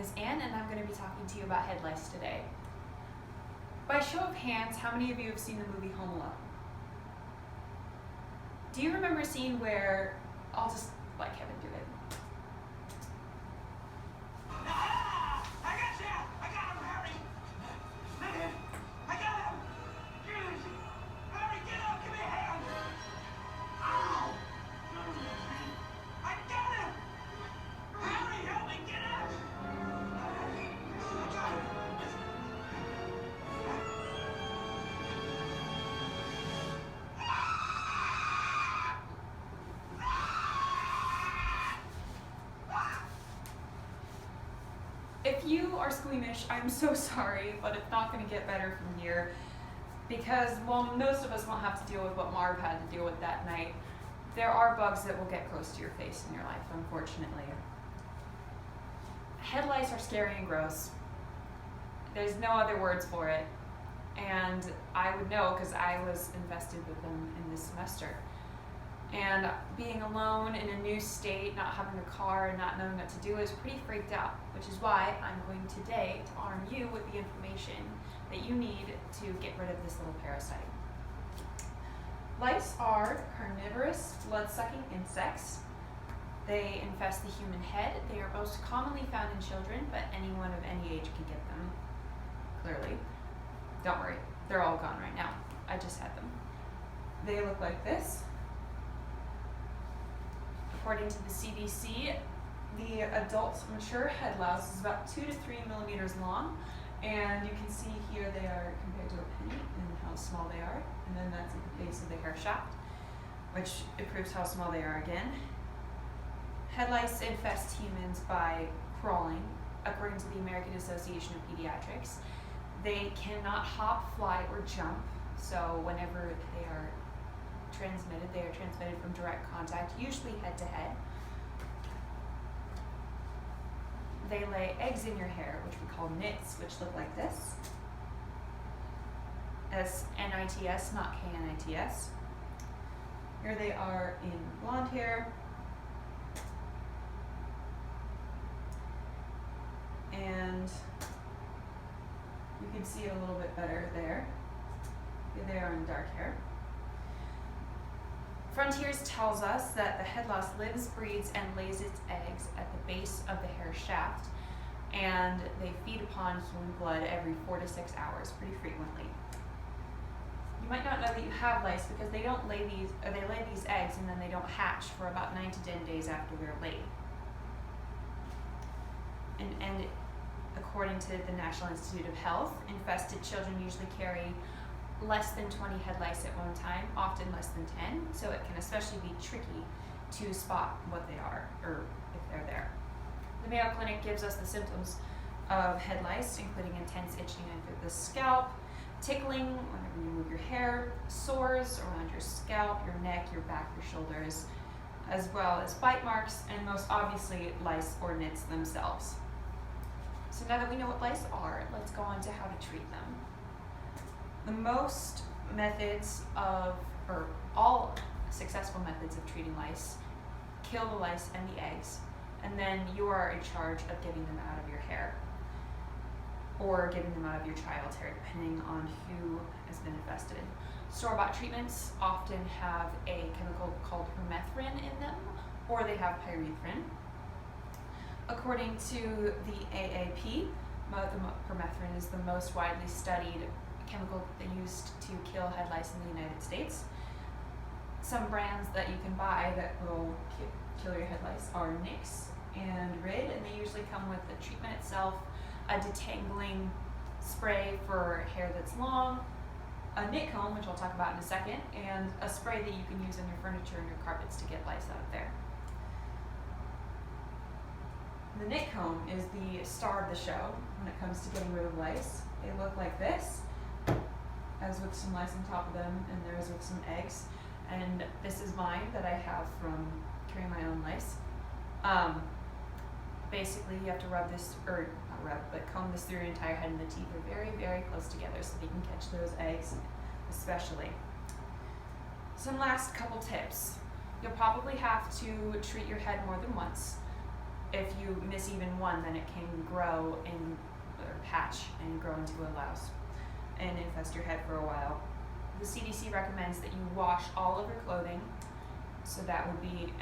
is Anne, and I'm going to be talking to you about head lice today. By show of hands, how many of you have seen the movie Home Alone? Do you remember a scene where, I'll just let Kevin do it. If you are squeamish, I'm so sorry, but it's not going to get better from here because, well, most of us won't have to deal with what Marv had to deal with that night. There are bugs that will get close to your face in your life, unfortunately. Head lice are scary and gross. There's no other words for it. And I would know because I was infested with them in this semester. And being alone in a new state, not having a car, and not knowing what to do, is pretty freaked out, which is why I'm going today to arm you with the information that you need to get rid of this little parasite. Lice are carnivorous, blood-sucking insects. They infest the human head. They are most commonly found in children, but anyone of any age can get them, clearly. Don't worry, they're all gone right now. I just had them. They look like this. According to the CDC, the adult mature head louse is about 2 to 3 millimeters long, and you can see here they are compared to a penny and how small they are, and then that's at the base of the hair shaft, which it proves how small they are again. Head lice infest humans by crawling, according to the American Association of Pediatrics. They cannot hop, fly, or jump, so whenever they are transmitted from direct contact, usually head to head. They lay eggs in your hair, which we call nits, which look like this. S-N-I-T-S, not K-N-I-T-S. Here they are in blonde hair. And you can see it a little bit better there. Here they are in dark hair. Frontiers tells us that the head louse lives, breeds, and lays its eggs at the base of the hair shaft, and they feed upon human blood every 4 to 6 hours, pretty frequently. You might not know that you have lice because they lay these eggs and then they don't hatch for about 9 to 10 days after they're laid. And according to the National Institute of Health, infested children usually carry less than 20 head lice at one time, often less than 10, so it can especially be tricky to spot what they are, or if they're there. The Mayo Clinic gives us the symptoms of head lice, including intense itching under the scalp, tickling whenever you move your hair, sores around your scalp, your neck, your back, your shoulders, as well as bite marks, and most obviously lice or nits themselves. So now that we know what lice are, let's go on to how to treat them. The most methods or all successful methods of treating lice kill the lice and the eggs, and then you are in charge of getting them out of your hair or getting them out of your child's hair, depending on who has been infested. Store-bought treatments often have a chemical called permethrin in them, or they have pyrethrin. According to the AAP, permethrin is the most widely studied chemical used to kill head lice in the United States. Some brands that you can buy that will kill your head lice are Nix and Rid, and they usually come with the treatment itself, a detangling spray for hair that's long, a nit comb, which I'll talk about in a second, and a spray that you can use on your furniture and your carpets to get lice out of there. The nit comb is the star of the show when it comes to getting rid of lice. They look like this, as with some lice on top of them, and there's with some eggs. And this is mine that I have from curing my own lice. Basically, you have to rub this, or not rub, but comb this through your entire head, and the teeth are very, very close together so that you can catch those eggs, especially. Some last couple tips. You'll probably have to treat your head more than once. If you miss even one, then it can grow in or patch and grow into a louse and infest your head for a while. The CDC recommends that you wash all of your clothing, so that would be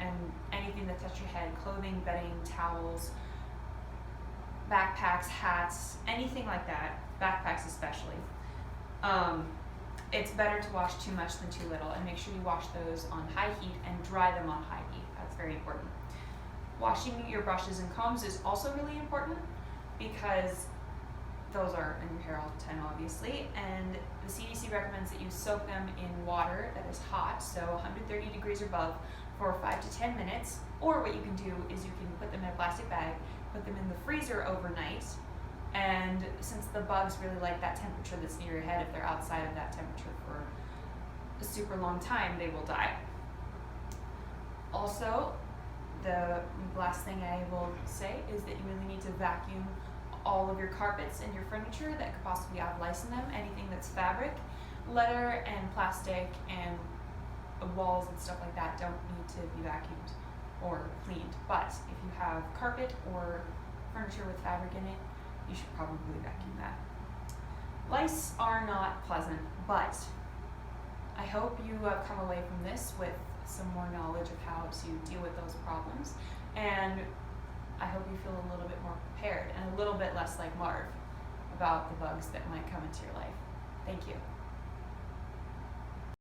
anything that touches your head, clothing, bedding, towels, backpacks, hats, anything like that, backpacks especially. It's better to wash too much than too little, and make sure you wash those on high heat and dry them on high heat. That's very important. Washing your brushes and combs is also really important because those are in your hair all the time, obviously, and the CDC recommends that you soak them in water that is hot, so 130 degrees or above, for 5 to 10 minutes, or what you can do is you can put them in a plastic bag, put them in the freezer overnight, and since the bugs really like that temperature that's near your head, if they're outside of that temperature for a super long time, they will die. Also, the last thing I will say is that you really need to vacuum all of your carpets and your furniture that could possibly have lice in them. Anything that's fabric, leather, and plastic, and walls and stuff like that don't need to be vacuumed or cleaned. But if you have carpet or furniture with fabric in it, you should probably vacuum that. Lice are not pleasant, but I hope you have come away from this with some more knowledge of how to deal with those problems, and I hope you feel a little bit more prepared and a little bit less like Marv about the bugs that might come into your life. Thank you.